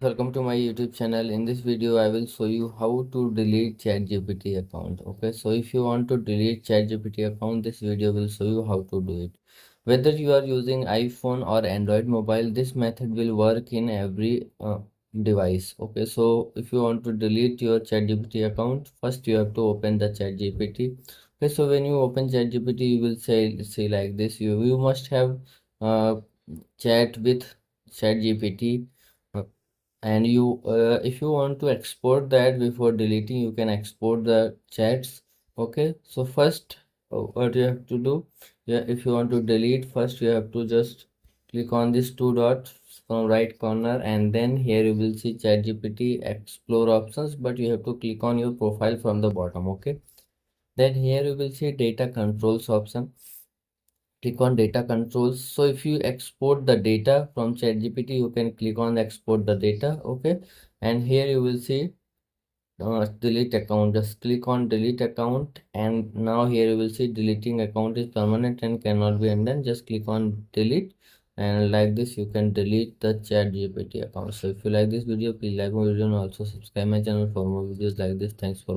Welcome to my YouTube channel. In this video I will show you how to delete ChatGPT account. Okay, so if you want to delete ChatGPT account, this video will show you how to do it. Whether you are using iPhone or Android mobile, this method will work in every device. Okay, so if you want to delete your ChatGPT account, first you have to open the ChatGPT. Okay, so when you open ChatGPT, you will say like this. You must have uh, chat with ChatGPT, and if you want to export that before deleting, you can export the chats. Okay, so first what you have to do, yeah, if you want to delete, first you have to just click on this two dots from right corner, and then here you will see ChatGPT explore options, but you have to click on your profile from the bottom. Okay, then here you will see data controls option. Click on data controls. So if you export the data from ChatGPT, you can click on export the data. Okay, and here you will see delete account. Just click on delete account, and now here you will see deleting account is permanent and cannot be undone. Just click on delete, and like this you can delete the ChatGPT account. So if you like this video, please like my video and also subscribe my channel for more videos like this. Thanks for